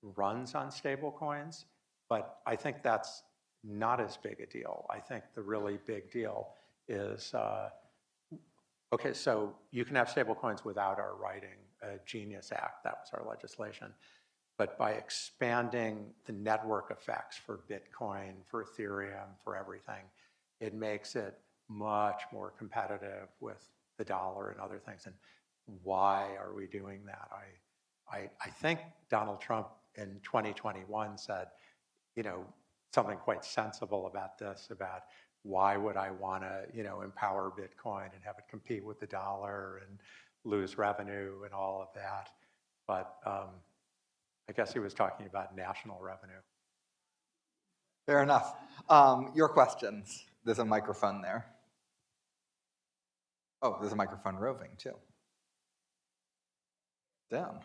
runs on stable coins, but I think that's not as big a deal. I think the really big deal is, okay, so you can have stable coins without our writing a Genius Act. That was our legislation. But by expanding the network effects for Bitcoin, for Ethereum, for everything, it makes it much more competitive with the dollar and other things. And why are we doing that? I think Donald Trump in 2021 said, you know, something quite sensible about this, about why would I want to, you know, empower Bitcoin and have it compete with the dollar and lose revenue and all of that. But I guess he was talking about national revenue. Fair enough. Your questions. There's a microphone there. Oh, there's a microphone roving too. Dan.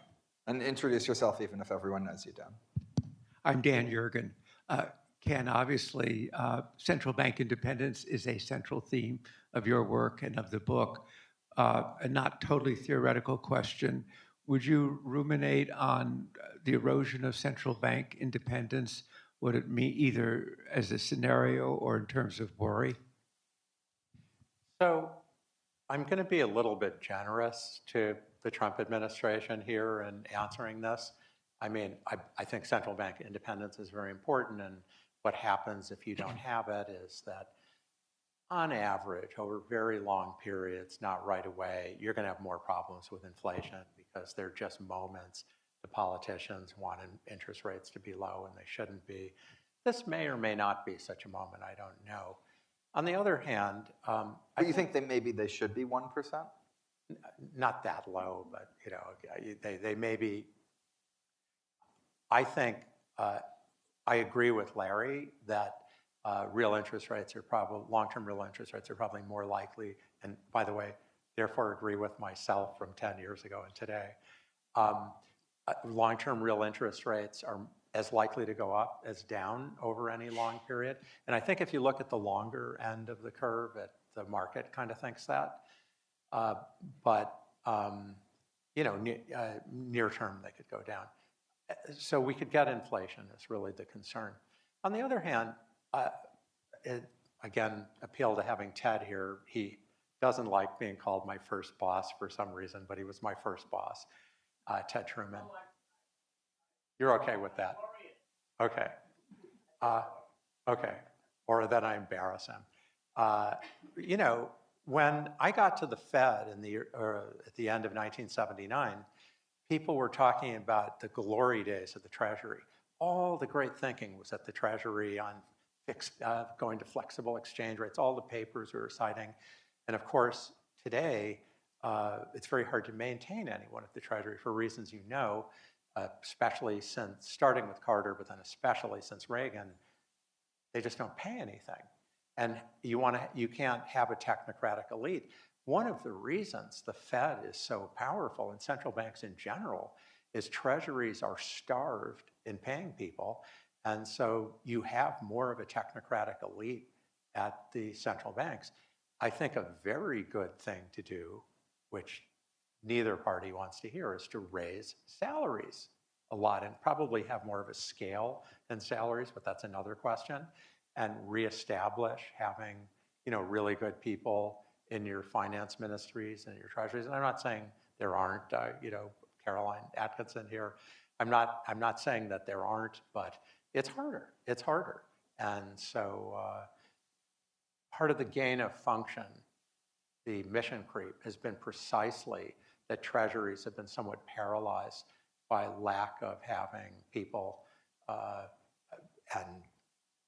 And introduce yourself even if everyone knows you, Dan. I'm Dan Yergin. Ken, obviously, central bank independence is a central theme of your work and of the book. A not totally theoretical question. Would you ruminate on the erosion of central bank independence? Would it mean either as a scenario or in terms of worry? So I'm going to be a little bit generous to the Trump administration here in answering this. I mean, I think central bank independence is very important, and what happens if you don't have it is that on average, over very long periods, not right away, you're going to have more problems with inflation because they're just moments the politicians want interest rates to be low and they shouldn't be. This may or may not be such a moment, I don't know. On the other hand, But you think that maybe they should be 1%? Not that low, but you know, they may be. I think I agree with Larry that real interest rates are probably, long-term real interest rates are probably more likely, and by the way, therefore agree with myself from 10 years ago and today. Long-term real interest rates are as likely to go up as down over any long period. And I think if you look at the longer end of the curve, the market kind of thinks that. But you know, near term, they could go down. So we could get inflation is really the concern. On the other hand, again, appeal to having Ted here. He doesn't like being called my first boss for some reason, but he was my first boss, Ted Truman. You're okay with that? Okay. Okay. Or that I embarrass him. You know, when I got to the Fed at the end of 1979, people were talking about the glory days of the Treasury. All the great thinking was at the Treasury on going to flexible exchange rates. All the papers we were citing. And of course, today, it's very hard to maintain anyone at the Treasury for reasons you know, especially since, starting with Carter, but then especially since Reagan, they just don't pay anything. And you can't have a technocratic elite. One of the reasons the Fed is so powerful, and central banks in general, is treasuries are starved in paying people. And so you have more of a technocratic elite at the central banks. I think a very good thing to do, which neither party wants to hear, is to raise salaries a lot and probably have more of a scale than salaries, but that's another question. And reestablish having, you know, really good people in your finance ministries and your treasuries. And I'm not saying there aren't, you know, Caroline Atkinson here. I'm not saying that there aren't, but it's harder. It's harder. And so part of the gain of function, the mission creep, has been precisely that treasuries have been somewhat paralyzed by lack of having people, and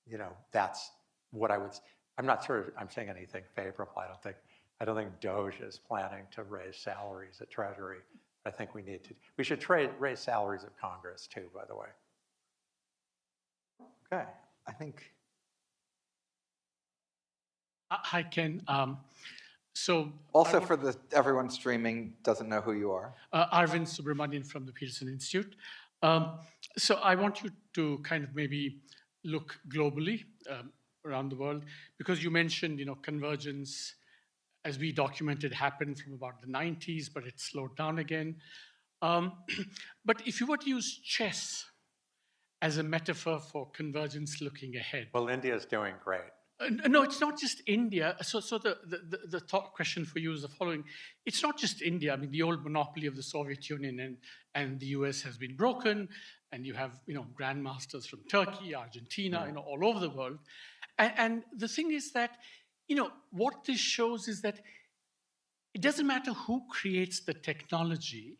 you know, that's what I'm not sure I'm saying anything favorable. I don't think Doge is planning to raise salaries at Treasury. I think we should raise salaries at Congress too, by the way. Okay. I think. Hi, Ken. So Also, for everyone streaming doesn't know who you are. Arvind Subramanian from the Peterson Institute. So I want you to kind of maybe look globally around the world, because you mentioned, convergence, as we documented, happened from about the 90s, but it slowed down again. But if you were to use chess as a metaphor for convergence looking ahead. Well, India is doing great. No, it's not just India. So the thought question for you is the following. It's not just India. I mean, the old monopoly of the Soviet Union and the US has been broken, and you have, grandmasters from Turkey, Argentina, all over the world. And the thing is that, what this shows is that it doesn't matter who creates the technology,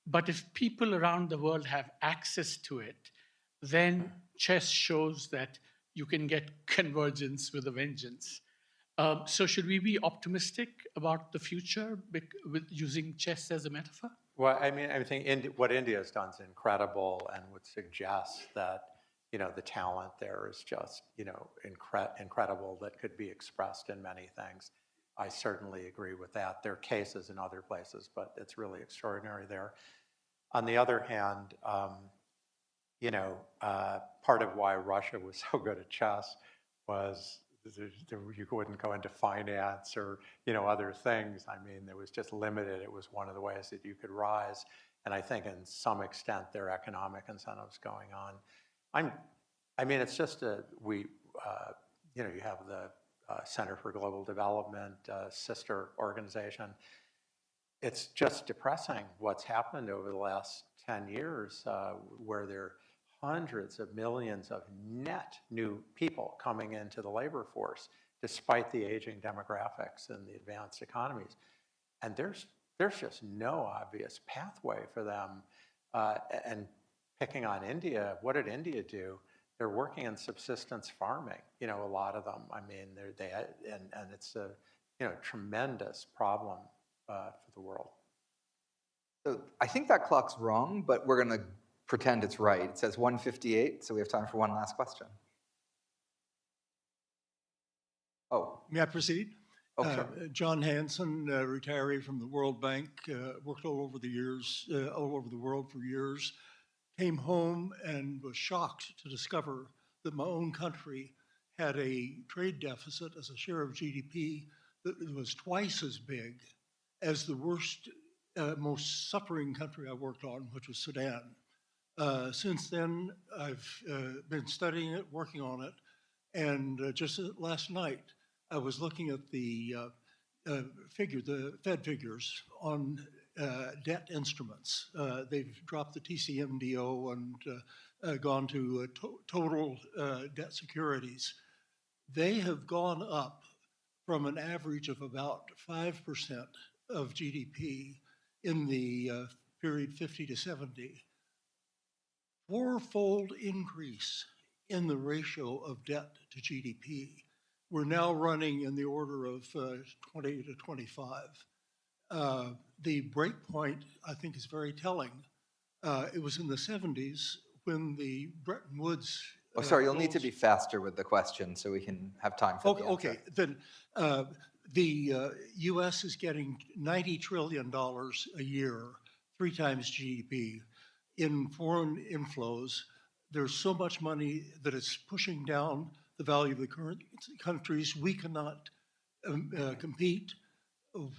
but if people around the world have access to it, then chess shows that you can get convergence with a vengeance. So should we be optimistic about the future with using chess as a metaphor? Well, I mean, I think what India has done is incredible, and would suggest that, the talent there is just, incredible, that could be expressed in many things. I certainly agree with that. There are cases in other places, but it's really extraordinary there. On the other hand, part of why Russia was so good at chess was you wouldn't go into finance or, other things. I mean, it was just limited. It was one of the ways that you could rise. And I think in some extent there are economic incentives going on. It's just you have the Center for Global Development, sister organization. It's just depressing what's happened over the last 10 years, where there are hundreds of millions of net new people coming into the labor force, despite the aging demographics and the advanced economies. And there's just no obvious pathway for them. And picking on India, what did India do? They're working in subsistence farming, a lot of them. I mean, and it's a tremendous problem for the world. So I think that clock's wrong, but we're going to pretend it's right. It says 1:58, so we have time for one last question. Oh. May I proceed? Oh, sure. John Hanson, retiree from the World Bank, worked all over the world for years, came home and was shocked to discover that my own country had a trade deficit as a share of GDP that was twice as big as the worst, most suffering country I worked on, which was Sudan. Since then, I've been studying it, working on it, and just last night, I was looking at the Fed figures on debt instruments. They've dropped the TCMDO and gone to total debt securities. They have gone up from an average of about 5% of GDP in the period 50 to 70. Fourfold increase in the ratio of debt to GDP. We're now running in the order of 20 to 25. The break point, I think, is very telling. It was in the 70s when the Bretton Woods... Oh, sorry, you'll need to be faster with the question so we can have time for the answer. Okay, then the U.S. is getting $90 trillion a year, 3 times GDP, in foreign inflows. There's so much money that it's pushing down the value of the current countries. We cannot compete.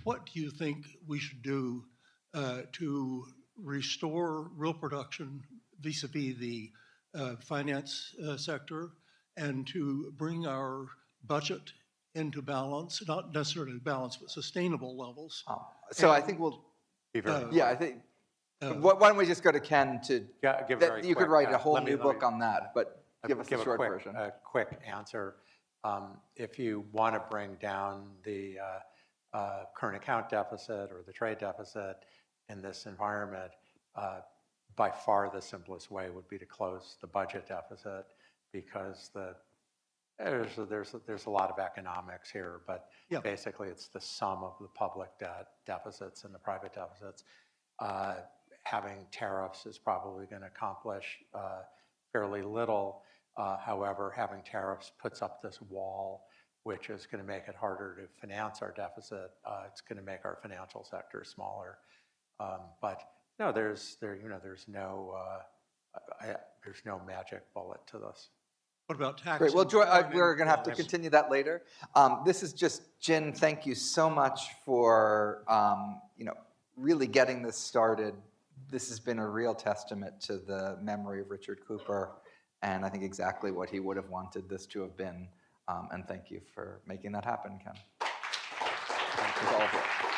What do you think we should do to restore real production vis-a-vis the finance sector, and to bring our budget into balance, not necessarily balance, but sustainable levels? So I think we'll... I think... why don't we just go to Ken to... you could write a whole new book on that, but give us a short version. A quick answer. If you want to bring down the current account deficit or the trade deficit in this environment, by far the simplest way would be to close the budget deficit, because there's a lot of economics here, but basically it's the sum of the public debt deficits and the private deficits. Having tariffs is probably going to accomplish fairly little. However, having tariffs puts up this wall, which is going to make it harder to finance our deficit. It's going to make our financial sector smaller. But no, there's no magic bullet to this. What about tax? Great. Well, we're going to have to continue that later. This is just, Jin, thank you so much for really getting this started. This has been a real testament to the memory of Richard Cooper, and I think exactly what he would have wanted this to have been. And thank you for making that happen, Ken. Thank you all of you.